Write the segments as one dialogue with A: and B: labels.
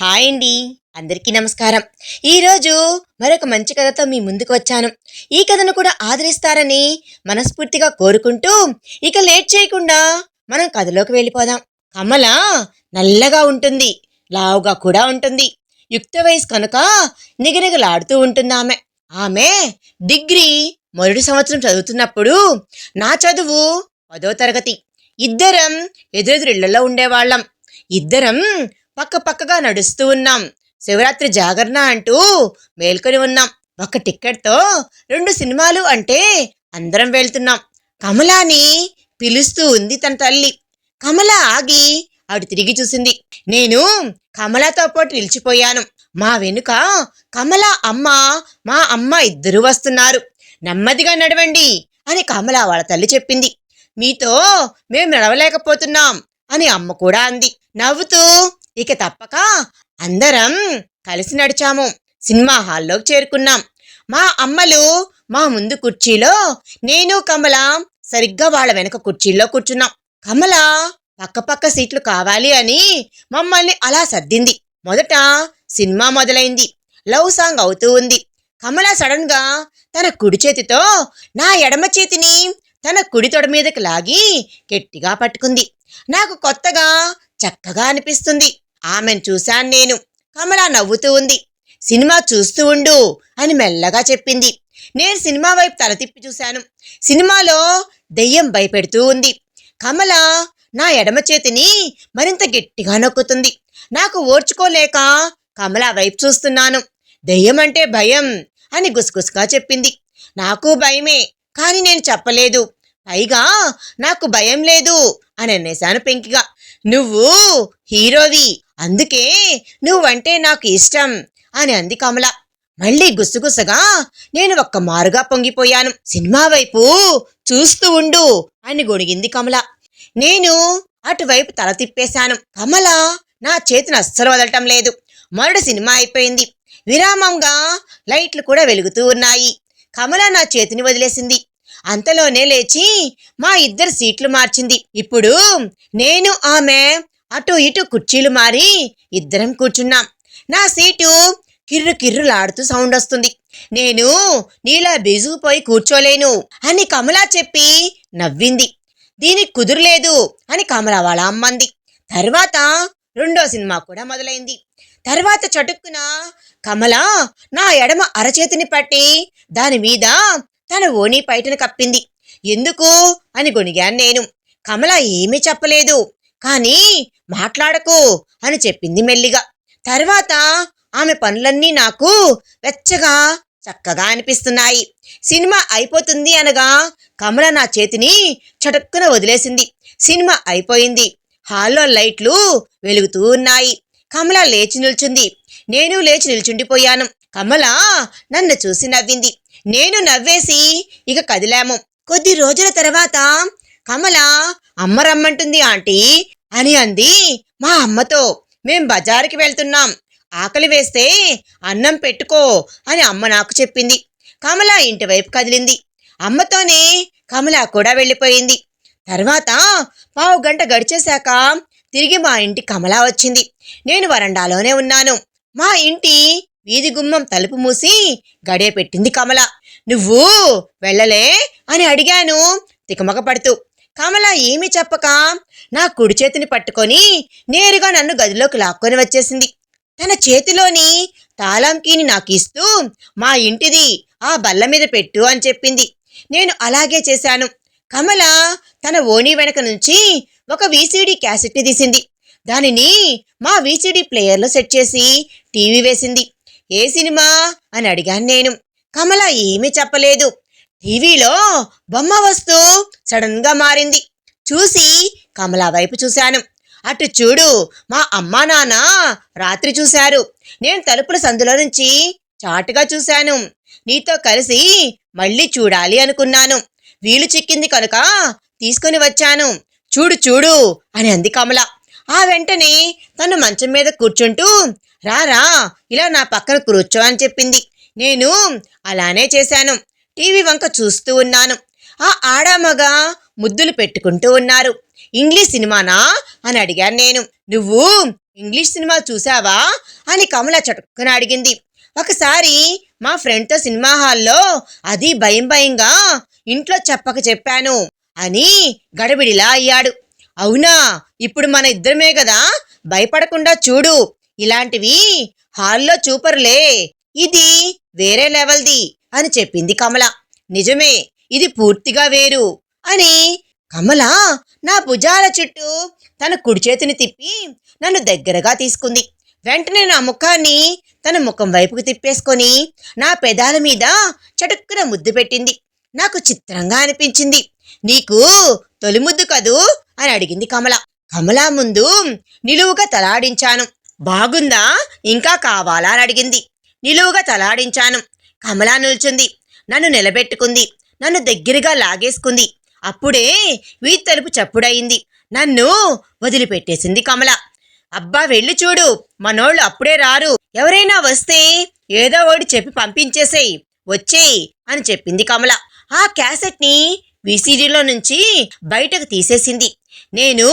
A: Hi అండి. అందరికీ నమస్కారం. ఈరోజు మరొక మంచి కథతో మీ ముందుకు వచ్చాను. ఈ కథను కూడా ఆదరిస్తారని మనస్ఫూర్తిగా కోరుకుంటూ ఇక లేట్ చేయకుండా మనం కథలోకి వెళ్ళిపోదాం. కమల నల్లగా ఉంటుంది, లావుగా కూడా ఉంటుంది. యుక్త వయసు కనుక నిగనిగలాడుతూ ఉంటుంది ఆమె. ఆమె డిగ్రీ మొదటి సంవత్సరం చదువుతున్నప్పుడు నా చదువు 10వ తరగతి. ఇద్దరం ఎదురెదురిళ్లలో ఉండేవాళ్ళం. ఇద్దరం పక్క పక్కగా నడుస్తూ ఉన్నాం. శివరాత్రి జాగరణ అంటూ మేల్కొని ఉన్నాం. ఒక టిక్కెట్తో 2 సినిమాలు అంటే అందరం వెళ్తున్నాం. కమలాని పిలుస్తూ ఉంది తన తల్లి. కమల ఆగి అటు తిరిగి చూసింది. నేను కమలతో పాటు నిలిచిపోయాను. మా వెనుక కమల అమ్మ, మా అమ్మ ఇద్దరూ వస్తున్నారు. నెమ్మదిగా నడవండి అని కమల వాళ్ళ తల్లి చెప్పింది. మీతో మేము నడవలేకపోతున్నాం అని అమ్మ కూడా అంది నవ్వుతూ. ఇక తప్పక అందరం కలిసి నడిచాము. సినిమా హాల్లోకి చేరుకున్నాం. మా అమ్మలు మా ముందు కుర్చీలో, నేను కమల సరిగ్గా వాళ్ళ వెనక కుర్చీల్లో కూర్చున్నాం. కమల పక్క సీట్లు కావాలి అని మమ్మల్ని అలా సర్దింది. మొదట సినిమా మొదలైంది. లవ్ సాంగ్ అవుతూ ఉంది. కమల సడన్ గా తన కుడి చేతితో నా ఎడమ చేతిని తన కుడి తొడ మీదకి లాగి గట్టిగా పట్టుకుంది. నాకు కొత్తగా చక్కగా అనిపిస్తుంది. ఆమెను చూశాను నేను. కమల నవ్వుతూ ఉంది. సినిమా చూస్తూ ఉండు అని మెల్లగా చెప్పింది. నేను సినిమా వైపు తల తిప్పి చూశాను. సినిమాలో దెయ్యం భయపెడుతూ ఉంది. కమల నా ఎడమ చేతిని మరింత గట్టిగా నొక్కుతుంది. నాకు ఓర్చుకోలేక కమల వైపు చూస్తున్నాను. దెయ్యం అంటే భయం అని గుసగుసగా చెప్పింది. నాకు భయమే, కానీ నేను చెప్పలేదు. పైగా నాకు భయం లేదు అని అనేశాను పెంకిగా. నువ్వు హీరోవి, అందుకే నువ్వంటే నాకు ఇష్టం అని అంది కమల. మళ్ళీ గుసగుసగా నేను ఒక్క మారుగా పొంగిపోయాను. సినిమా వైపు చూస్తూ ఉండు అని గొణిగింది కమల. నేను అటువైపు తల తిప్పేశాను. కమల నా చేతిని అస్సలు వదలటం లేదు. మొదటి సినిమా అయిపోయింది. విరామంగా లైట్లు కూడా వెలుగుతూ ఉన్నాయి. కమల నా చేతిని వదిలేసింది. అంతలోనే లేచి మా ఇద్దరు సీట్లు మార్చింది. ఇప్పుడు నేను ఆమె అటు ఇటు కుర్చీలు మారి ఇద్దరం కూర్చున్నాం. నా సీటు కిర్రు కిర్రులాడుతూ సౌండ్ వస్తుంది. నేను నీలా బిగుసిపోయి కూర్చోలేను అని కమల చెప్పి నవ్వింది. దీనికి కుదురులేదు అని కమల వాళ్ళ అమ్మంది. తర్వాత రెండో సినిమా కూడా మొదలైంది. తర్వాత చటుక్కున కమల నా ఎడమ అరచేతిని పట్టి దాని మీద తన ఓణి పైటను కప్పింది. ఎందుకు అని గొణిగాను నేను. కమల ఏమీ చెప్పలేదు, కానీ మాట్లాడకు అని చెప్పింది మెల్లిగా. తర్వాత ఆమె పనులన్నీ నాకు వెచ్చగా చక్కగా అనిపిస్తున్నాయి. సినిమా అయిపోతుంది అనగా కమల నా చేతిని చటుక్కున వదిలేసింది. సినిమా అయిపోయింది. హాల్లో లైట్లు వెలుగుతూ ఉన్నాయి. కమల లేచి నిల్చుంది. నేను లేచి నిల్చుండిపోయాను. కమల నన్ను చూసి నవ్వింది. నేను నవ్వేసి ఇక కదిలాము. కొద్ది రోజుల తర్వాత కమల అమ్మ రమ్మంటుంది ఆంటీ అని అంది మా అమ్మతో. మేం బజారుకి వెళ్తున్నాం, ఆకలి వేస్తే అన్నం పెట్టుకో అని అమ్మ నాకు చెప్పింది. కమల ఇంటి వైపు కదిలింది. అమ్మతోనే కమల కూడా వెళ్ళిపోయింది. తర్వాత 1/2 గంట గడిచేశాక తిరిగి మా ఇంటి కమల వచ్చింది. నేను వరండాలోనే ఉన్నాను. మా ఇంటి వీధి గుమ్మం తలుపు మూసి గడియ పెట్టింది కమల. నువ్వు వెళ్ళలే అని అడిగాను తికమక పడుతూ. కమల ఏమీ చెప్పక నా కుడి చేతిని పట్టుకొని నేరుగా నన్ను గదిలోకి లాక్కొని వచ్చేసింది. తన చేతిలోని తాళం కీని నాకు ఇస్తూ మా ఇంటిది ఆ బల్ల మీద పెట్టు అని చెప్పింది. నేను అలాగే చేశాను. కమల తన ఓణి వెనక నుంచి ఒక వీసీడీ క్యాసెట్ని తీసింది. దానిని మా వీసీడీ ప్లేయర్లో సెట్ చేసి టీవీ వేసింది. ఏ సినిమా అని అడిగాను నేను. కమల ఏమీ చెప్పలేదు. టీవీలో బొమ్మ వస్తూ సడన్ గా మారింది. చూసి కమల వైపు చూశాను. అటు చూడు, మా అమ్మా నాన్న రాత్రి చూశారు. నేను తలుపుల సందులో నుంచి చాటుగా చూశాను. నీతో కలిసి మళ్ళీ చూడాలి అనుకున్నాను. వీలు చిక్కింది కనుక తీసుకుని వచ్చాను. చూడు చూడు అని అంది కమల. ఆ వెంటనే తను మంచం మీద కూర్చుంటూ రారా ఇలా నా పక్కన కూర్చో అని చెప్పింది. నేను అలానే చేశాను. టీవీ వంక చూస్తూ ఉన్నాను. ఆ ఆడామగ ముద్దులు పెట్టుకుంటూ ఉన్నారు. ఇంగ్లీష్ సినిమానా అని అడిగాను నేను. నువ్వు ఇంగ్లీష్ సినిమా చూసావా అని కమల చటుక్కున అడిగింది. ఒకసారి మా ఫ్రెండ్తో సినిమా హాల్లో, అది భయం భయంగా ఇంట్లో చెప్పక చెప్పాను అని గడబిడిలా అయ్యాడు. అవునా, ఇప్పుడు మన ఇద్దరమే కదా, భయపడకుండా చూడు, ఇలాంటివి హాల్లో చూపరులే, ఇది వేరే లెవెల్ది అని చెప్పింది కమల. నిజమే, ఇది పూర్తిగా వేరు అని కమల నా భుజాల చుట్టూ తన కుడి చేతిని తిప్పి నన్ను దగ్గరగా తీసుకుంది. వెంటనే నా ముఖాన్ని తన ముఖం వైపుకు తిప్పేసుకొని నా పెదాల మీద చటుక్కున ముద్దు పెట్టింది. నాకు చిత్రంగా అనిపించింది. నీకు తొలి ముద్దు కదూ అని అడిగింది కమల. కమల ముందు నిలువుగా తలాడించాను. బాగుందా, ఇంకా కావాలా అని అడిగింది. నిలువుగా తలాడించాను. కమల నిల్చుంది, నన్ను నిలబెట్టుకుంది, నన్ను దగ్గరగా లాగేసుకుంది. అప్పుడే వీధి తలుపు చప్పుడయింది. నన్ను వదిలిపెట్టేసింది కమల. అబ్బా వెళ్ళి చూడు, మనోళ్ళు అప్పుడే రారు, ఎవరైనా వస్తే ఏదో ఒకటి చెప్పి పంపించేసేయ్, వచ్చేయ్ అని చెప్పింది కమల. ఆ క్యాసెట్ని విసిడిలో నుంచి బయటకు తీసేసింది. నేను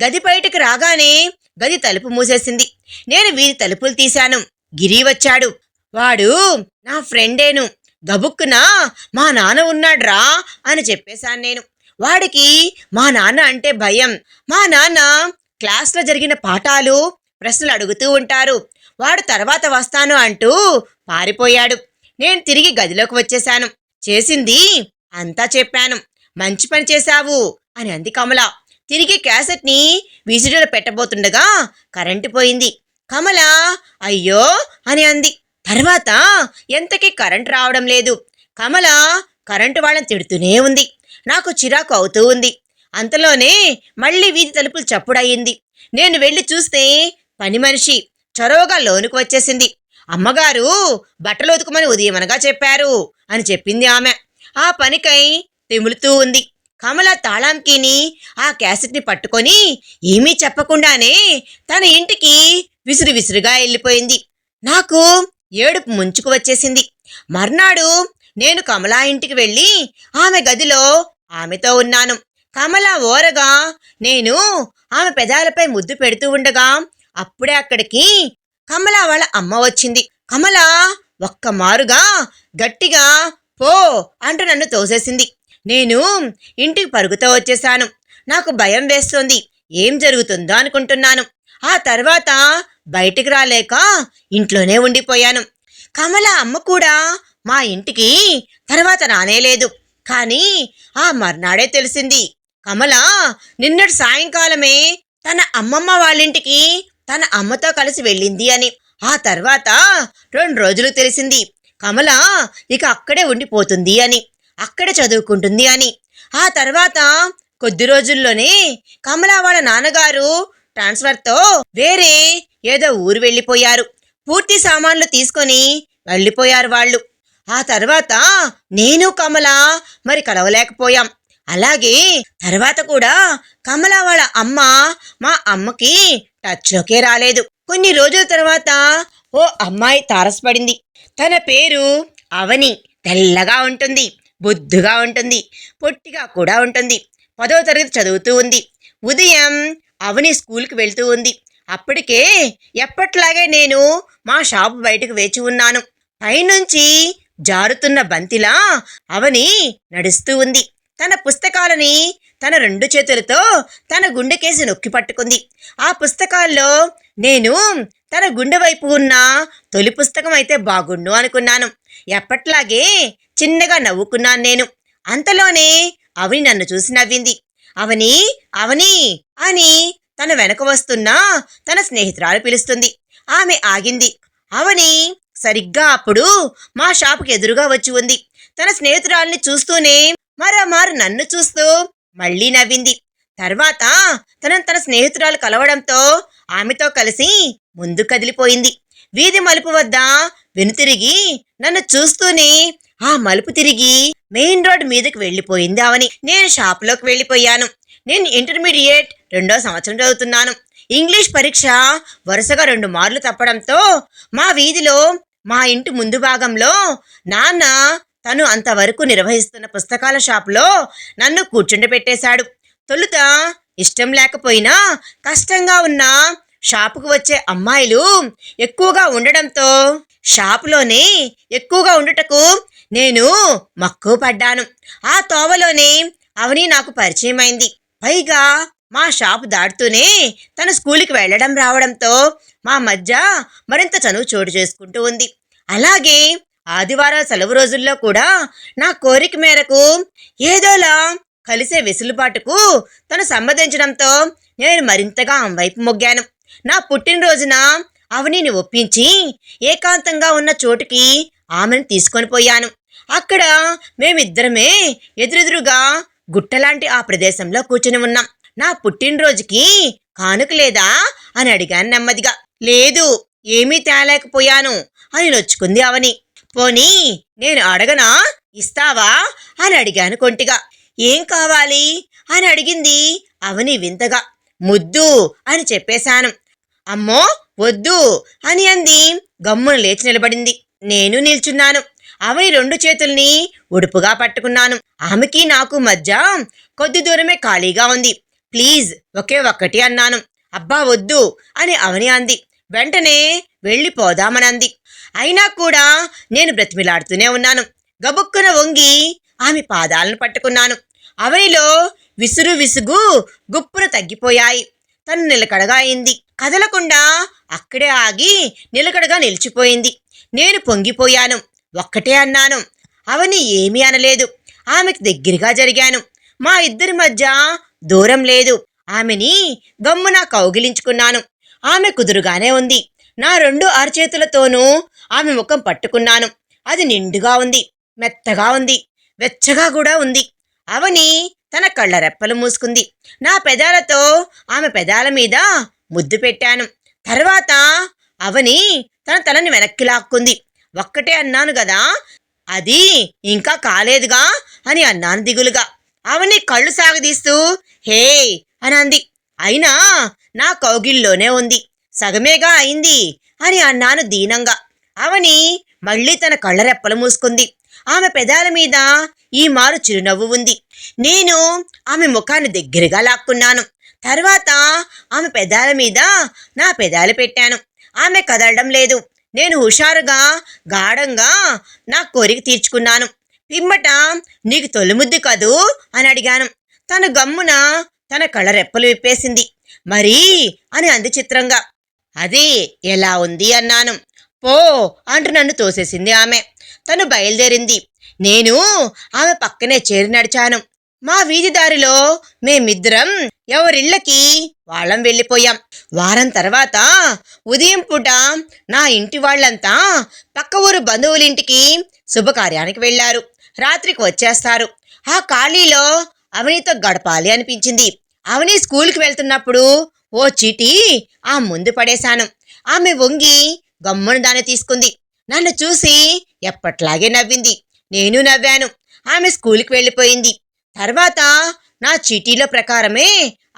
A: గది బయటకు రాగానే గది తలుపు మూసేసింది. నేను వీధి తలుపులు తీశాను. గిరి వచ్చాడు. వాడు నా ఫ్రెండేను. గబుక్కున మా నాన్న ఉన్నాడ్రా అని చెప్పేశాను నేను. వాడికి మా నాన్న అంటే భయం. మా నాన్న క్లాస్లో జరిగిన పాఠాలు ప్రశ్నలు అడుగుతూ ఉంటారు. వాడు తర్వాత వస్తాను అంటూ పారిపోయాడు. నేను తిరిగి గదిలోకి వచ్చేశాను. చేసింది అంతా చెప్పాను. మంచి పని చేశావు అని అంది కమల. తిరిగి క్యాసెట్ని విసిడిలో పెట్టబోతుండగా కరెంటు పోయింది. కమల అయ్యో అని అంది. తర్వాత ఎంతకీ కరెంటు రావడం లేదు. కమల కరెంటు వాళ్ళని తిడుతూనే ఉంది. నాకు చిరాకు అవుతూ ఉంది. అంతలోనే మళ్ళీ వీధి తలుపులు చప్పుడయింది. నేను వెళ్ళి చూస్తే పని మనిషి చొరవగా లోనికి వచ్చేసింది. అమ్మగారు బట్టలు ఉతుకమని ఉదయమనగా చెప్పారు అని చెప్పింది ఆమె. ఆ పనికై తెములుతూ ఉంది. కమల తాళం కీని ఆ క్యాసెట్ని పట్టుకొని ఏమీ చెప్పకుండానే తన ఇంటికి విసురుగా వెళ్ళిపోయింది. నాకు ఏడుపు ముంచుకు వచ్చేసింది. మర్నాడు నేను కమలా ఇంటికి వెళ్ళి ఆమె గదిలో ఆమెతో ఉన్నాను. కమల ఓరగా నేను ఆమె పెదాలపై ముద్దు పెడుతూ ఉండగా అప్పుడే అక్కడికి కమల వాళ్ళ అమ్మ వచ్చింది. కమల ఒక్క మారుగా గట్టిగా పో అంటూ నన్ను తోసేసింది. నేను ఇంటికి పరుగుతూ వచ్చేశాను. నాకు భయం వేస్తోంది. ఏం జరుగుతుందో అనుకుంటున్నాను. ఆ తర్వాత బయటికి రాలేక ఇంట్లోనే ఉండిపోయాను. కమల అమ్మ కూడా మా ఇంటికి తర్వాత రానేలేదు. కానీ ఆ మర్నాడే తెలిసింది, కమల నిన్నటి సాయంకాలమే తన అమ్మమ్మ వాళ్ళింటికి తన అమ్మతో కలిసి వెళ్ళింది అని. ఆ తర్వాత 2 రోజులు తెలిసింది కమల ఇక అక్కడే ఉండిపోతుంది అని, అక్కడే చదువుకుంటుంది అని. ఆ తర్వాత కొద్ది రోజుల్లోనే కమల వాళ్ళ నాన్నగారు ట్రాన్స్ఫర్తో వేరే ఏదో ఊరు వెళ్ళిపోయారు. పూర్తి సామాన్లు తీసుకొని వెళ్ళిపోయారు వాళ్ళు. ఆ తర్వాత నేను కమల మరి కలవలేకపోయాం. అలాగే తర్వాత కూడా కమల వాళ్ళ అమ్మ మా అమ్మకి టచ్లోకే రాలేదు. కొన్ని రోజుల తర్వాత ఓ అమ్మాయి తారసపడింది. తన పేరు అవని. తెల్లగా ఉంటుంది, బొద్దుగా ఉంటుంది, పొట్టిగా కూడా ఉంటుంది. 10వ తరగతి చదువుతూ ఉంది. ఉదయం అవని స్కూల్కి వెళ్తూ ఉంది. అప్పటికే ఎప్పట్లాగే నేను మా షాపు బయటకు వేచి ఉన్నాను. పైనుంచి జారుతున్న బంతిలా అవని నడుస్తూ ఉంది. తన పుస్తకాలని తన 2 చేతులతో తన గుండెకేసి నొక్కి పట్టుకుంది. ఆ పుస్తకాల్లో నేను తన గుండె వైపు ఉన్న తొలి పుస్తకం అయితే బాగుండు అనుకున్నాను. ఎప్పట్లాగే చిన్నగా నవ్వుకున్నాను నేను. అంతలోనే అవని నన్ను చూసి నవ్వింది. అవని అవని అని తన వెనక వస్తున్న తన స్నేహితురాలు పిలుస్తుంది. ఆమె ఆగింది. అవని సరిగ్గా అప్పుడు మా షాపుకి ఎదురుగా వచ్చి ఉంది. తన స్నేహితురాల్ని చూస్తూనే మరోమారు నన్ను చూస్తూ మళ్ళీ నవ్వింది. తర్వాత తన స్నేహితురాలు కలవడంతో ఆమెతో కలిసి ముందు కదిలిపోయింది. వీధి మలుపు వద్ద వెనుతిరిగి నన్ను చూస్తూనే ఆ మలుపు తిరిగి మెయిన్ రోడ్ మీదకి వెళ్ళిపోయింది అవని. నేను షాపులోకి వెళ్ళిపోయాను. నేను ఇంటర్మీడియట్ 2వ సంవత్సరం చదువుతున్నాను. ఇంగ్లీష్ పరీక్ష వరుసగా 2 మార్లు తప్పడంతో మా వీధిలో మా ఇంటి ముందు భాగంలో నాన్న తను అంతవరకు నిర్వహిస్తున్న పుస్తకాల షాపులో నన్ను కూర్చుండబెట్టేశాడు. తొలుత ఇష్టం లేకపోయినా కష్టంగా ఉన్న షాపుకు వచ్చే అమ్మాయిలు ఎక్కువగా ఉండడంతో షాపులోనే ఎక్కువగా ఉండుటకు నేను మక్కువ పడ్డాను. ఆ తోవలోనే అవని నాకు పరిచయమైంది. పైగా మా షాపు దాటుతూనే తన స్కూల్కి వెళ్ళడం రావడంతో మా మధ్య మరింత చనువు చోటు చేసుకుంటూ ఉంది. అలాగే ఆదివారాల సెలవు రోజుల్లో కూడా నా కోరిక మేరకు ఏదోలా కలిసే వెసులుబాటుకు తను సమ్మతించడంతో నేను మరింతగా ఆమె వైపు మొగ్గాను. నా పుట్టినరోజున అవనిని ఒప్పించి ఏకాంతంగా ఉన్న చోటుకి ఆమెను తీసుకొని పోయాను. అక్కడ మేమిద్దరమే ఎదురెదురుగా గుట్టలాంటి ఆ ప్రదేశంలో కూర్చుని ఉన్నాం. నా పుట్టినరోజుకి కానుక లేదా అని అడిగాను నెమ్మదిగా. లేదు, ఏమీ తేలేకపోయాను అని నొచ్చుకుంది అవని. పోనీ నేను అడగనా, ఇస్తావా అని అడిగాను కొంటిగా. ఏం కావాలి అని అడిగింది అవని వింతగా. ముద్దు అని చెప్పేశాను. అమ్మో వద్దు అని అంది. గమ్మున లేచి నిలబడింది. నేను నిల్చున్నాను. అవని 2 చేతుల్ని ఉడుపుగా పట్టుకున్నాను. ఆమెకి నాకు మధ్య కొద్ది దూరమే ఖాళీగా ఉంది. ప్లీజ్ ఒకే ఒక్కటి అన్నాను. అబ్బా వద్దు అని అవని అంది. వెంటనే వెళ్ళిపోదామనంది. అయినా కూడా నేను బ్రతిమిలాడుతూనే ఉన్నాను. గబుక్కున వంగి ఆమె పాదాలను పట్టుకున్నాను. అవనిలో విసుగు గుప్పున తగ్గిపోయాయి. తను నిలకడగా అయింది. కదలకుండా అక్కడే ఆగి నిలకడగా నిలిచిపోయింది. నేను పొంగిపోయాను. ఒక్కటే అన్నాను. అవని ఏమీ అనలేదు. ఆమెకు దగ్గరగా జరిగాను. మా ఇద్దరి మధ్య దూరం లేదు. ఆమెని గమ్మున కౌగిలించుకున్నాను. ఆమె కుదురుగానే ఉంది. నా 2 అరచేతులతోనూ ఆమె ముఖం పట్టుకున్నాను. అది నిండుగా ఉంది, మెత్తగా ఉంది, వెచ్చగా కూడా ఉంది. అవని తన కళ్ళ రెప్పలు మూసుకుంది. నా పెదాలతో ఆమె పెదాల మీద ముద్దు పెట్టాను. తర్వాత అవని తన తలని వెనక్కి లాక్కుంది. ఒక్కటే అన్నాను గదా, అది ఇంకా కాలేదుగా అని అన్నాను దిగులుగా. అవని కళ్ళు సాగదీస్తూ హే అని అంది. అయినా నా కౌగిల్లోనే ఉంది, సగమేగా అయింది అని అన్నాను దీనంగా. అవని మళ్ళీ తన కళ్ళ రెప్పలు మూసుకుంది. ఆమె పెదాల మీద ఈ మారు చిరునవ్వు ఉంది. నేను ఆమె ముఖాన్ని దగ్గరగా లాక్కున్నాను. తర్వాత ఆమె పెదాల మీద నా పెదాలు పెట్టాను. ఆమె కదలడం లేదు. నేను హుషారుగా గాఢంగా నా కోరిక తీర్చుకున్నాను. పిమ్మట నీకు తొలిముద్దు కదూ అని అడిగాను. తను గమ్మున తన కళ్ళ రెప్పలు విప్పేసింది. మరీ అని అంది చిత్రంగా. అది ఎలా ఉంది అన్నాను. పో అంటూ నన్ను తోసేసింది ఆమె. తను బయలుదేరింది. నేను ఆమె పక్కనే చేరి నడిచాను. మా వీధి దారిలో మేమిద్దరం ఎవరిళ్ళకి వాళ్ళం వెళ్ళిపోయాం. వారం తర్వాత ఉదయం పూట నా ఇంటి వాళ్ళంతా పక్క ఊరు బంధువులింటికి శుభకార్యానికి వెళ్లారు. రాత్రికి వచ్చేస్తారు. ఆ ఖాళీలో అవనితో గడపాలి అనిపించింది. అవని స్కూల్కి వెళ్తున్నప్పుడు ఓ చీటీ ఆ ముందు పడేశాను. ఆమె వంగి గమ్మున దాన్ని తీసుకుంది. నన్ను చూసి ఎప్పట్లాగే నవ్వింది. నేను నవ్వాను. ఆమె స్కూల్కి వెళ్ళిపోయింది. తర్వాత నా చీటీలో ప్రకారమే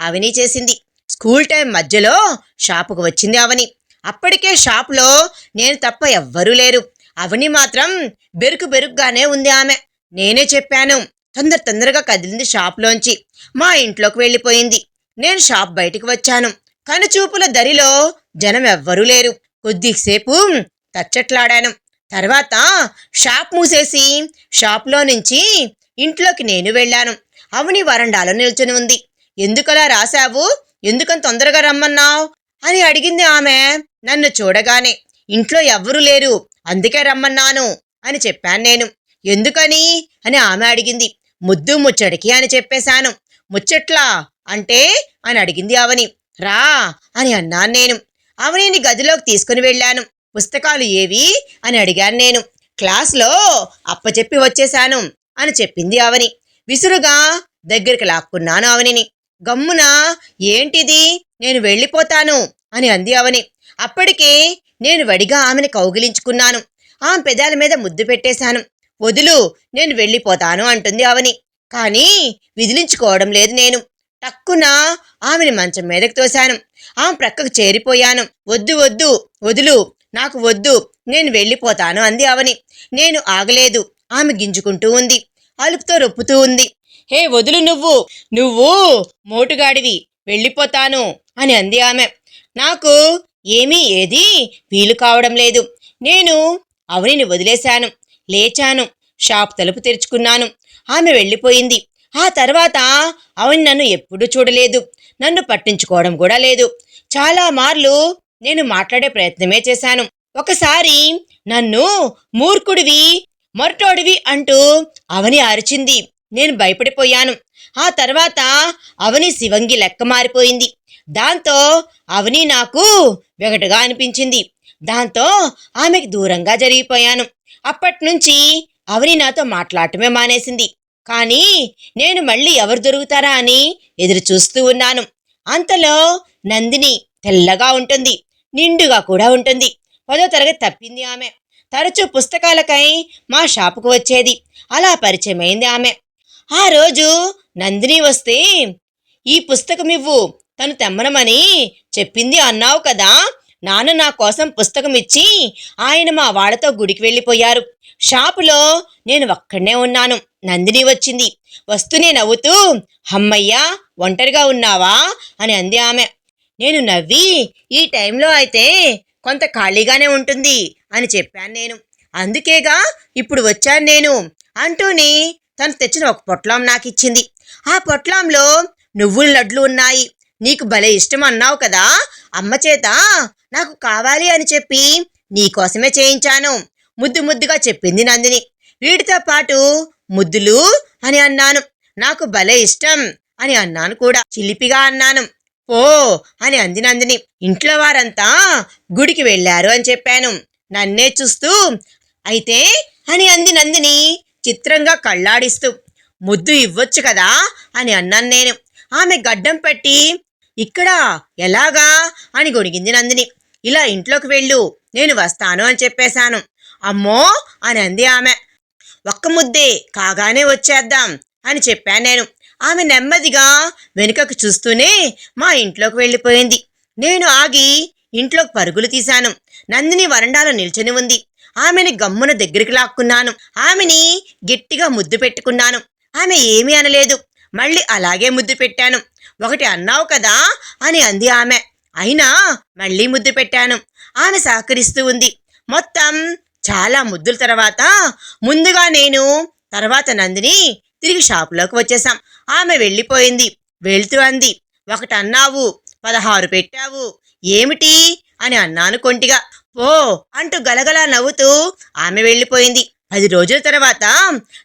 A: అవని చేసింది. స్కూల్ టైం మధ్యలో షాపుకు వచ్చింది అవని. అప్పటికే షాపులో నేను తప్ప ఎవ్వరూ లేరు. అవని మాత్రం బెరుకుగానే ఉంది. ఆమె నేనే చెప్పాను. తొందరగా కదిలింది షాప్లోంచి. మా ఇంట్లోకి వెళ్ళిపోయింది. నేను షాప్ బయటికి వచ్చాను. కనుచూపుల దరిలో జనం ఎవ్వరూ లేరు. కొద్దిసేపు తచ్చట్లాడాను. తర్వాత షాప్ మూసేసి షాప్లో నుంచి ఇంట్లోకి నేను వెళ్ళాను. అవని వరండాలో నిల్చుని ఉంది. ఎందుకలా రాశావు, ఎందుకని తొందరగా రమ్మన్నావు అని అడిగింది ఆమె నన్ను చూడగానే. ఇంట్లో ఎవ్వరూ లేరు, అందుకే రమ్మన్నాను అని చెప్పాను నేను. ఎందుకని అని ఆమె అడిగింది. ముద్దు ముచ్చడికి అని చెప్పేశాను. ముచ్చట్లా అంటే అని అడిగింది అవని. రా అని అన్నాను నేను. అవనిని గదిలోకి తీసుకుని వెళ్ళాను. పుస్తకాలు ఏవి అని అడిగాను నేను. క్లాస్లో అప్పచెప్పి వచ్చేశాను అని చెప్పింది అవని. విసురుగా దగ్గరికి లాక్కున్నాను అవనిని. గమ్మున ఏంటిది, నేను వెళ్ళిపోతాను అని అంది అవని. అప్పటికే నేను వడిగా ఆమెను కౌగిలించుకున్నాను. ఆమె పెదాల మీద ముద్దు పెట్టేశాను. వదులు, నేను వెళ్ళిపోతాను అంటుంది అవని. కానీ విదిలించుకోవడం లేదు నేను. టక్కున ఆమెని మంచం మీదకి తోశాను. ఆమె ప్రక్కకు చేరిపోయాను. వద్దు వద్దు, వదులు, నాకు వద్దు, నేను వెళ్ళిపోతాను అంది అవని. నేను ఆగలేదు. ఆమె గింజుకుంటూ ఉంది. అలుపుతో రొప్పుతూ ఉంది. హే వదులు, నువ్వు మోటుగాడివి, వెళ్ళిపోతాను అని అంది ఆమె. నాకు ఏది వీలు కావడం లేదు. నేను అవనిని వదిలేశాను, లేచాను, షాప్ తలుపు తెరుచుకున్నాను. ఆమె వెళ్ళిపోయింది. ఆ తర్వాత అవని నన్ను ఎప్పుడూ చూడలేదు, నన్ను పట్టించుకోవడం కూడా లేదు. చాలా మార్లు నేను మాట్లాడే ప్రయత్నమే చేశాను. ఒకసారి నన్ను మూర్ఖుడివి, మొరటోడివి అంటూ అవని అరిచింది. నేను భయపడిపోయాను. ఆ తర్వాత అవని శివంగి లెక్క మారిపోయింది. దాంతో అవని నాకు వెగటగా అనిపించింది. దాంతో ఆమెకి దూరంగా జరిగిపోయాను. అప్పట్నుంచి అవని నాతో మాట్లాడటమే మానేసింది. కానీ నేను మళ్ళీ ఎవరు దొరుకుతారా అని ఎదురు చూస్తూ ఉన్నాను. అంతలో నందిని తెల్లగా ఉంటుంది, నిండుగా కూడా ఉంటుంది. 10వ తరగతి తప్పింది ఆమె. తరచూ పుస్తకాలకై మా షాపుకు వచ్చేది. అలా పరిచయమైంది ఆమె. ఆ రోజు నందిని వస్తే, ఈ పుస్తకం ఇవ్వు, తను తెమ్మనమని చెప్పింది అన్నావు కదా. నాన్న నా కోసం పుస్తకం ఇచ్చి ఆయన మా వాళ్ళతో గుడికి వెళ్ళిపోయారు. షాపులో నేను ఒక్కడనే ఉన్నాను. నందిని వచ్చింది. వస్తూనే నవ్వుతూ, అమ్మయ్యా, ఒంటరిగా ఉన్నావా అని అంది ఆమె. నేను నవ్వి, ఈ టైంలో అయితే కొంత ఖాళీగానే ఉంటుంది అని చెప్పాను నేను. అందుకేగా ఇప్పుడు వచ్చాను నేను అంటూనే తను తెచ్చిన ఒక పొట్లం నాకిచ్చింది. ఆ పొట్లంలో నువ్వుల లడ్లు ఉన్నాయి. నీకు భలే ఇష్టం అన్నావు కదా, అమ్మ చేత నాకు కావాలి అని చెప్పి నీకోసమే చేయించాను, ముద్దుగా చెప్పింది నందిని. వీటితో పాటు ముద్దులు అని అన్నాను. నాకు భలే ఇష్టం అని అన్నాను కూడా. చిలిపిగా అన్నాను. ఓ అని అంది నందిని. ఇంట్లో వారంతా గుడికి వెళ్ళారు అని చెప్పాను. నన్నే చూస్తూ అయితే అని అంది నందిని చిత్రంగా కళ్ళాడిస్తూ. ముద్దు ఇవ్వొచ్చు కదా అని అన్నాను నేను. ఆమె గడ్డం పెట్టి, ఇక్కడ ఎలాగా అని గొణిగింది నందిని. ఇలా ఇంట్లోకి వెళ్ళు, నేను వస్తాను అని చెప్పేశాను. అమ్మో అని అంది ఆమె. ఒక్క ముద్దే కాగానే వచ్చేద్దాం అని చెప్పాను నేను. ఆమె నెమ్మదిగా వెనుకకు చూస్తూనే మా ఇంట్లోకి వెళ్ళిపోయింది. నేను ఆగి ఇంట్లోకి పరుగులు తీశాను. నందిని వరండాలో నిల్చొని ఉంది. ఆమెని గమ్మున దగ్గరికి లాక్కున్నాను. ఆమెని గట్టిగా ముద్దు పెట్టుకున్నాను. ఆమె ఏమీ అనలేదు. మళ్ళీ అలాగే ముద్దు పెట్టాను. ఒకటి అన్నావు కదా అని అంది ఆమె. అయినా మళ్ళీ ముద్దు పెట్టాను. ఆమె సహకరిస్తూ ఉంది. మొత్తం చాలా ముద్దుల తర్వాత ముందుగా నేను, తర్వాత నందిని తిరిగి షాపులోకి వచ్చేసాం. ఆమె వెళ్ళిపోయింది. వెళ్తూ అంది, ఒకటి అన్నావు, 16 పెట్టావు, ఏమిటి అని అన్నాను కొంటిగా. ఓ అంటూ గలగలా నవ్వుతూ ఆమె వెళ్ళిపోయింది. 10 రోజుల తర్వాత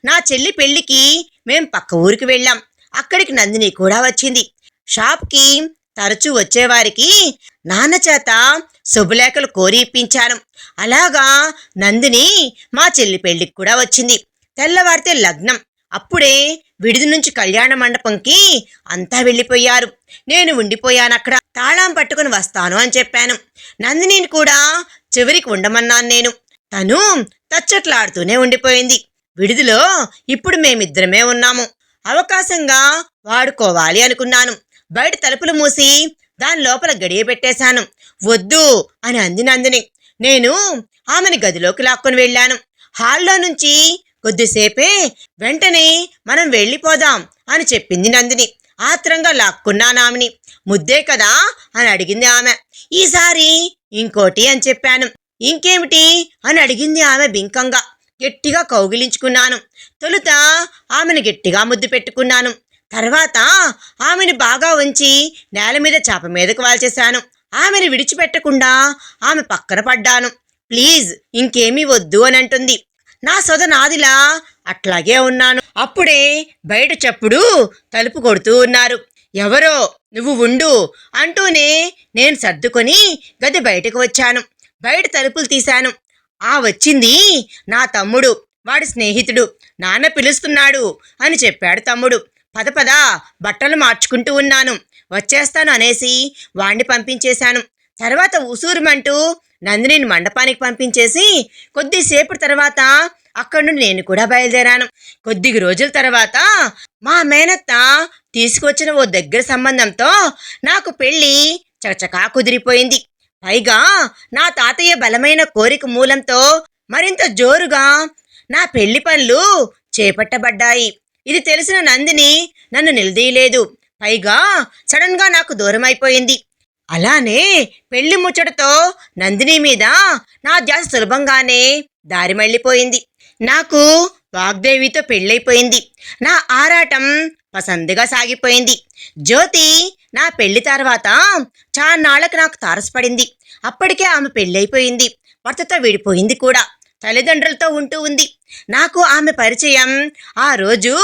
A: నా చెల్లి పెళ్లికి మేం పక్క ఊరికి వెళ్ళాం. అక్కడికి నందిని కూడా వచ్చింది. షాప్కి తరచూ వచ్చేవారికి నాన్న చేత శుభలేఖలు కోరి ఇప్పించాను. అలాగా నందిని మా చెల్లి పెళ్లికి కూడా వచ్చింది. తెల్లవారితే లగ్నం. అప్పుడే విడిది నుంచి కళ్యాణ మండపంకి అంతా వెళ్ళిపోయారు. నేను ఉండిపోయానక్కడ. తాళం పట్టుకుని వస్తాను అని చెప్పాను. నందినిని కూడా చివరికి ఉండమన్నాను నేను. తను తచ్చట్లాడుతూనే ఉండిపోయింది. విడిదిలో ఇప్పుడు మేమిద్దరమే ఉన్నాము. అవకాశంగా వాడుకోవాలి అనుకున్నాను. బయట తలుపులు మూసి దాని లోపల గడియ పెట్టేశాను. వద్దు అని అంది నందిని. నేను ఆమెని గదిలోకి లాక్కొని వెళ్ళాను. హాల్లో నుంచి కొద్దిసేపే వెంటనే మనం వెళ్ళిపోదాం అని చెప్పింది నందిని. ఆత్రంగా లాక్కున్నాను ఆమెని. ముద్దే కదా అని అడిగింది ఆమె. ఈసారి ఇంకోటి అని చెప్పాను. ఇంకేమిటి అని అడిగింది ఆమె బింకంగా. గట్టిగా కౌగిలించుకున్నాను. తొలుత ఆమెను గట్టిగా ముద్దు పెట్టుకున్నాను. తర్వాత ఆమెను బాగా ఉంచి నేల మీద చాప మీదకు వాల్చేశాను. ఆమెను విడిచిపెట్టకుండా ఆమె పక్కన పడ్డాను. ప్లీజ్ ఇంకేమీ వద్దు అని అంటుంది. నా సొద నాదిలా అట్లాగే ఉన్నాను. అప్పుడే బయట చప్పుడు తలుపు కొడుతూ ఉన్నారు. ఎవరో, నువ్వు ఉండు అంటూనే నేను సర్దుకొని గది బయటకు వచ్చాను. బయట తలుపులు తీశాను. వచ్చింది నా తమ్ముడు, వాడి స్నేహితుడు. నాన్న పిలుస్తున్నాడు అని చెప్పాడు తమ్ముడు. పద బట్టలు మార్చుకుంటూ ఉన్నాను, వచ్చేస్తాను అనేసి వాణ్ణి పంపించేశాను. తర్వాత ఉసూరుమంటూ నందినిని మండపానికి పంపించేసి కొద్దిసేపటి తర్వాత అక్కడి నుండి నేను కూడా బయలుదేరాను. కొద్ది రోజుల తర్వాత మా మేనత్త తీసుకొచ్చిన ఓ దగ్గర సంబంధంతో నాకు పెళ్లి చకచకా కుదిరిపోయింది. పైగా నా తాతయ్య బలమైన కోరిక మూలంతో మరింత జోరుగా నా పెళ్లి పనులు చేపట్టబడ్డాయి. ఇది తెలిసిన నందిని నన్ను నిలదీయలేదు. పైగా సడన్ గా నాకు దూరం అయిపోయింది. అలానే పెళ్లి ముచ్చటతో నందిని మీద నా ధ్యాస సులభంగానే దారి మళ్ళీపోయింది. నాకు వాగ్దేవితో పెళ్ళైపోయింది. నా ఆరాటం పసందుగా సాగిపోయింది. జ్యోతి నా పెళ్లి తర్వాత చాన్నాళ్లకు నాకు తారసపడింది. అప్పటికే ఆమె పెళ్ళైపోయింది. భర్తతో విడిపోయింది కూడా. తల్లిదండ్రులతో ఉంటూ ఉంది. నాకు ఆమె పరిచయం. ఆ రోజు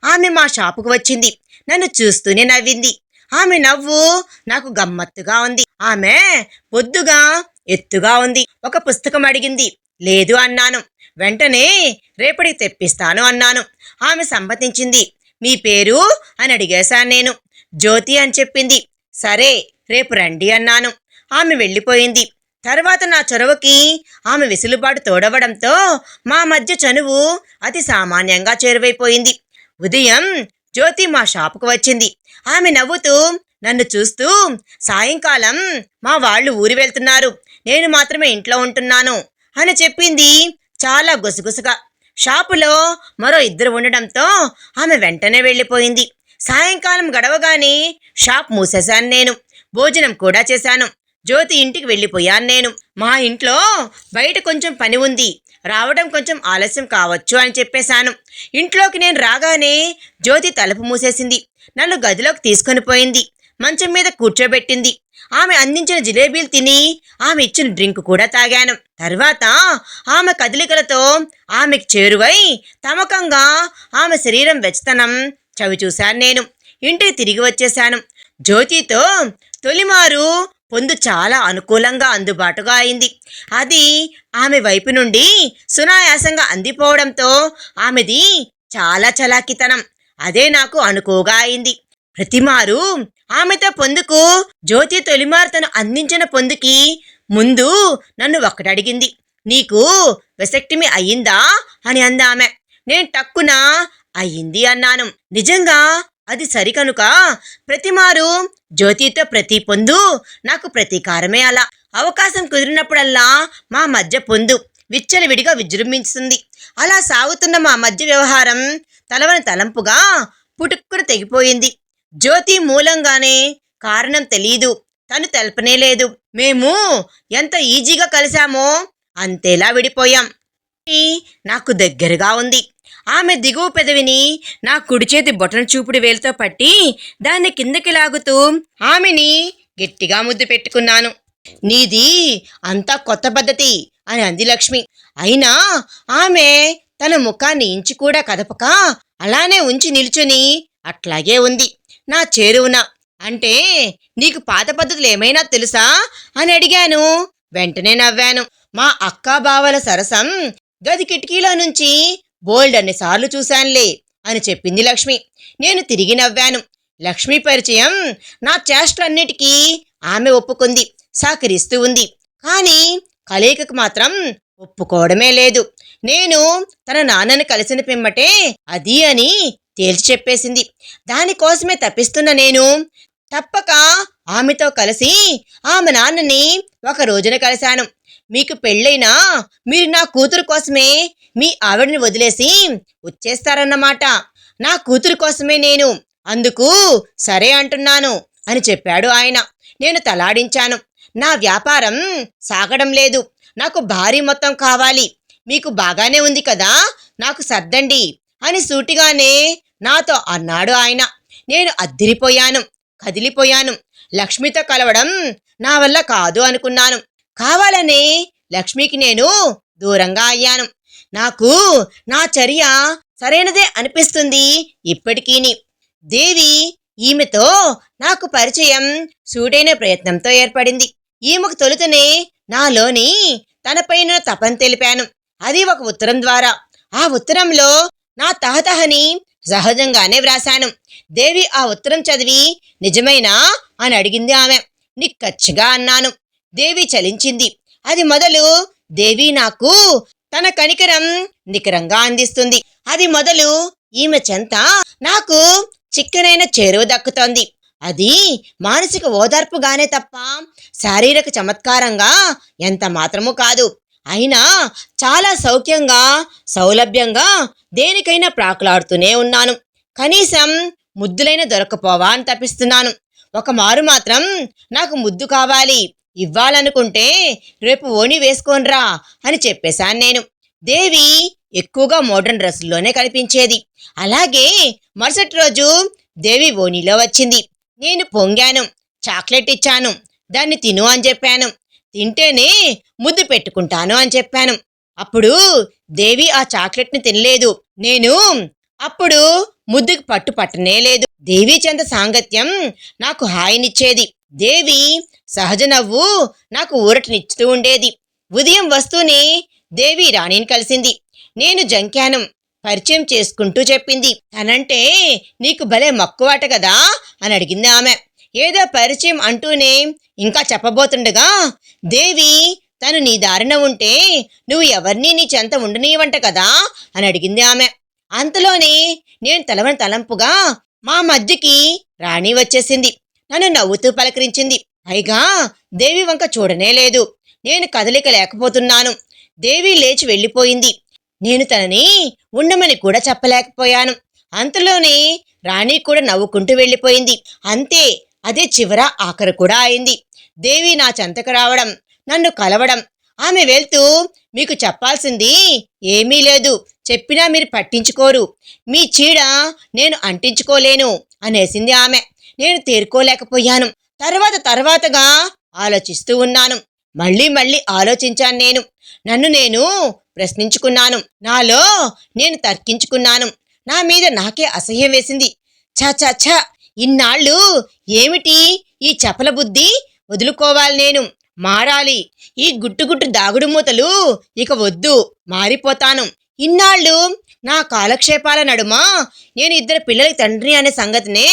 A: ఆమె మా షాపుకు వచ్చింది. నన్ను చూస్తూనే నవ్వింది. ఆమె నవ్వు నాకు గమ్మత్తుగా ఉంది. ఆమె పొద్దుగా ఎత్తుగా ఉంది. ఒక పుస్తకం అడిగింది. లేదు అన్నాను. వెంటనే రేపటికి తెప్పిస్తాను అన్నాను. ఆమె సమ్మతించింది. మీ పేరు అని అడిగేశాను నేను. జ్యోతి అని చెప్పింది. సరే రేపు రండి అన్నాను. ఆమె వెళ్ళిపోయింది. తర్వాత నా చొరవకి ఆమె వెసులుబాటు తోడవడంతో మా మధ్య చనువు అతి సామాన్యంగా చేరువైపోయింది. ఉదయం జ్యోతి మా షాపుకు వచ్చింది. ఆమె నవ్వుతూ నన్ను చూస్తూ, సాయంకాలం మా వాళ్ళు ఊరి వెళ్తున్నారు, నేను మాత్రమే ఇంట్లో ఉంటున్నాను అని చెప్పింది చాలా గుసగుసగా. షాపులో మరో ఇద్దరు ఉండడంతో ఆమె వెంటనే వెళ్ళిపోయింది. సాయంకాలం గడవగానే షాప్ మూసేశాను నేను. భోజనం కూడా చేశాను. జ్యోతి ఇంటికి వెళ్ళిపోయాను నేను. మా ఇంట్లో బయట కొంచెం పని ఉంది, రావడం కొంచెం ఆలస్యం కావచ్చు అని చెప్పేశాను. ఇంట్లోకి నేను రాగానే జ్యోతి తలుపు మూసేసింది. నన్ను గదిలోకి తీసుకొని పోయింది. మంచం మీద కూర్చోబెట్టింది. ఆమె అందించిన జిలేబీలు తిని ఆమె ఇచ్చిన డ్రింక్ కూడా తాగాను. తర్వాత ఆమె కదలికలతో ఆమెకు చేరువై తమకంగా ఆమె శరీరం వెచ్చతనం చవి చూశాను నేను. ఇంటికి తిరిగి వచ్చేశాను. జ్యోతితో తొలిమారు పొందు చాలా అనుకూలంగా అందుబాటుగా అయింది. అది ఆమె వైపు నుండి సునాయాసంగా అందిపోవడంతో ఆమెది చాలా చలాకితనం. అదే నాకు అనుకోగా అయింది. ప్రతిమారు ఆమెతో పొందుకు జ్యోతి తొలిమారు తను అందించిన పొందుకి ముందు నన్ను ఒక్కటడిగింది. నీకు వెసెక్టమీ అయ్యిందా అని అందామె. నేను టక్కున అయ్యింది అన్నాను. నిజంగా అది సరికనుక ప్రతిమారు జ్యోతితో ప్రతి పొందు నాకు ప్రతీకారమే. అలా అవకాశం కుదిరినప్పుడల్లా మా మధ్య పొందు విచ్చలవిడిగా విజృంభిస్తుంది. అలా సాగుతున్న మా మధ్య వ్యవహారం తలవని తలంపుగా పుటుక్కున తెగిపోయింది. జ్యోతి మూలంగానే, కారణం తెలీదు, తను తెలపనే లేదు. మేము ఎంత ఈజీగా కలిశామో అంతేలా విడిపోయాం. నాకు దగ్గరగా ఉంది. ఆమె దిగువ పెదవిని నా కుడి చేతి బొటన చూపుడు వేలుతో పట్టి దాన్ని కిందకి లాగుతూ ఆమెని గట్టిగా ముద్దు పెట్టుకున్నాను. నీది అంతా కొత్త పద్ధతి అని అంది లక్ష్మి. అయినా ఆమె తన ముఖాన్ని ఇంచి కూడా కదపక అలానే ఉంచి నిల్చుని అట్లాగే ఉంది నా చేరువున. అంటే నీకు పాత పద్ధతులు ఏమైనా తెలుసా అని అడిగాను. వెంటనే నవ్వాను. మా అక్కా బావల సరసం గది కిటికీలో నుంచి బోల్డ్ అన్నిసార్లు చూశానులే అని చెప్పింది లక్ష్మి. నేను తిరిగి నవ్వాను. లక్ష్మి పరిచయం నా చేష్టలన్నిటికీ ఆమె ఒప్పుకుంది, సహకరిస్తూ ఉంది. కానీ కలయికకు మాత్రం ఒప్పుకోవడమే లేదు. నేను తన నాన్నని కలిసిన పిమ్మటే అది అని తేల్చి చెప్పేసింది. దానికోసమే తప్పిస్తున్న నేను తప్పక ఆమెతో కలిసి ఆమె నాన్నని ఒక రోజున కలిశాను. మీకు పెళ్ళైనా మీరు నా కూతురు కోసమే మీ ఆవిడని వదిలేసి వచ్చేస్తారన్నమాట. నా కూతురు కోసమే నేను, అందుకు సరే అంటున్నాను అని చెప్పాడు ఆయన. నేను తలాడించాను. నా వ్యాపారం సాగడం లేదు, నాకు భారీ మొత్తం కావాలి. మీకు బాగానే ఉంది కదా, నాకు సర్దండి అని సూటిగానే నాతో అన్నాడు ఆయన. నేను అద్దిరిపోయాను, కదిలిపోయాను. లక్ష్మితో కలవడం నా వల్ల కాదు అనుకున్నాను. కావాలనే లక్ష్మికి నేను దూరంగా అయ్యాను. నాకు నా చర్య సరైనదే అనిపిస్తుంది ఇప్పటికీని. దేవి ఈమెతో నాకు పరిచయం సూటైన ప్రయత్నంతో ఏర్పడింది. ఈమెకు తొలుతనే నాలోని తనపైన తపన తెలిపాను. అది ఒక ఉత్తరం ద్వారా. ఆ ఉత్తరంలో నా తహతహని సహజంగానే వ్రాశాను. దేవి ఆ ఉత్తరం చదివి నిజమేనా అని అడిగింది ఆమె. నిక్కచ్చిగా అన్నాను. దేవి చలించింది. అది మొదలు దేవి నాకు తన కనికరం నికరంగా అందిస్తుంది. అది మొదలు ఈమె చెంత నాకు చిక్కనైన చేరువ దక్కుతోంది. అది మానసిక ఓదార్పుగానే తప్ప శారీరక చమత్కారంగా ఎంత మాత్రమూ కాదు. అయినా చాలా సౌఖ్యంగా, సౌలభ్యంగా దేనికైనా ప్రాకులాడుతూనే ఉన్నాను. కనీసం ముద్దులైన దొరకపోవా అని తప్పిస్తున్నాను. ఒక మారు మాత్రం నాకు ముద్దు కావాలి, ఇవ్వాలనుకుంటే రేపు ఓణి వేసుకోనరా అని చెప్పేశాను నేను. దేవి ఎక్కువగా మోడ్రన్ డ్రెస్సుల్లోనే కనిపించేది. అలాగే మరుసటి రోజు దేవి ఓణిలో వచ్చింది. నేను పొంగాను, చాక్లెట్ ఇచ్చాను, దాన్ని తిను అని చెప్పాను. తింటేనే ముద్దు పెట్టుకుంటాను అని చెప్పాను. అప్పుడు దేవి ఆ చాక్లెట్ని తినలేదు. నేను అప్పుడు ముద్దుకి పట్టనే లేదు. దేవి చెంత సాంగత్యం నాకు హాయినిచ్చేది. దేవి సహజ నవ్వు నాకు ఊరటనిచ్చుతూ ఉండేది. ఉదయం వస్తూనే దేవి రాణిని కలిసింది. నేను జంకాను. పరిచయం చేసుకుంటూ చెప్పింది, తనంటే నీకు భలే మక్కువాట కదా అని అడిగింది ఆమె. ఏదో పరిచయం అంటూనే ఇంకా చెప్పబోతుండగా, దేవి తను నీ దారిన ఉంటే నువ్వు ఎవరినీ నీ చెంత ఉండనీవంట కదా అని అడిగింది ఆమె. అంతలోనే నేను తలవని తలంపుగా మా మధ్యకి రాణి వచ్చేసింది. నన్ను నవ్వుతూ పలకరించింది. పైగా దేవి వంక చూడనే లేదు. నేను కదలిక లేకపోతున్నాను. దేవి లేచి వెళ్ళిపోయింది. నేను తనని ఉండమని కూడా చెప్పలేకపోయాను. అంతలోనే రాణి కూడా నవ్వుకుంటూ వెళ్ళిపోయింది. అంతే, అదే చివర ఆఖరు కూడా అయింది. దేవి నా చెంతకు రావడం, నన్ను కలవడం. ఆమె వెళ్తూ, మీకు చెప్పాల్సింది ఏమీ లేదు, చెప్పినా మీరు పట్టించుకోరు, మీ చీడ నేను అంటించుకోలేను అనేసింది ఆమె. నేను తేరుకోలేకపోయాను. తర్వాతగా ఆలోచిస్తూ ఉన్నాను. మళ్ళీ ఆలోచించాను. నన్ను నేను ప్రశ్నించుకున్నాను. నాలో నేను తర్కించుకున్నాను. నా మీద నాకే అసహ్యం వేసింది. ఛ, ఇన్నాళ్ళు ఏమిటి ఈ చపల బుద్ధి? వదులుకోవాలి, నేను మారాలి. ఈ గుట్టు దాగుడు మూతలు ఇక వద్దు, మారిపోతాను. ఇన్నాళ్ళు నా కాలక్షేపాల నడుమ నేను 2 పిల్లలకి తండ్రి అనే సంగతినే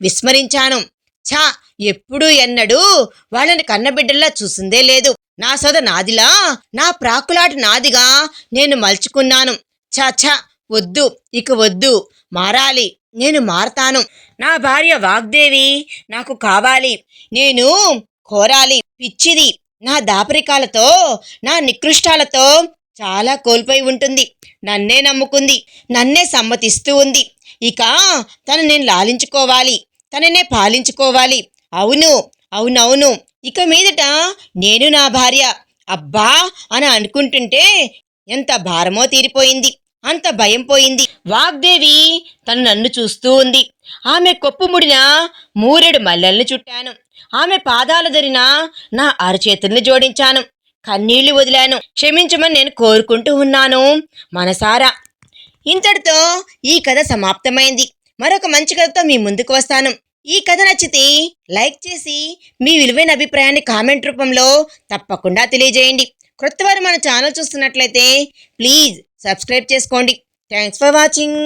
A: విస్మరించాను. ఎప్పుడూ ఎన్నడూ వాళ్ళని కన్నబిడ్డల్లా చూసిందే లేదు. నా సొద నాదిలా, నా ప్రాకులాట నాదిగా నేను మలుచుకున్నాను. వద్దు, ఇక వద్దు, మారాలి, నేను మారతాను. నా భార్య వాగ్దేవి నాకు కావాలి, నేను కోరాలి. పిచ్చిది, నా దాపరికాలతో, నా నికృష్టాలతో చాలా కోల్పోయి ఉంటుంది. నన్నే నమ్ముకుంది, నన్నే సమ్మతిస్తూ ఉంది. ఇక తను నేను లాలించుకోవాలి, తననే పాలించుకోవాలి. అవునవును, ఇక మీదట నేను నా భార్య, అబ్బా అని అనుకుంటుంటే ఎంత భారమో తీరిపోయింది, అంత భయం పోయింది. వాగ్దేవి తను నన్ను చూస్తూ ఉంది. ఆమె కొప్పు ముడిన 3 మల్లెల్ని చుట్టాను. ఆమె పాదాల ధరిన నా అరచేతుల్ని జోడించాను. కన్నీళ్లు వదిలాను. క్షమించమని నేను కోరుకుంటూ ఉన్నాను మనసారా. ఇంతటితో ఈ కథ సమాప్తమైంది. మరొక మంచి కథతో మీ ముందుకు వస్తాను. ఈ కథ నచ్చితే లైక్ చేసి మీ విలువైన అభిప్రాయాన్ని కామెంట్ రూపంలో తప్పకుండా తెలియజేయండి. కొత్తవారు మన ఛానల్ చూస్తున్నట్లయితే ప్లీజ్ సబ్స్క్రైబ్ చేసుకోండి. Thanks for watching.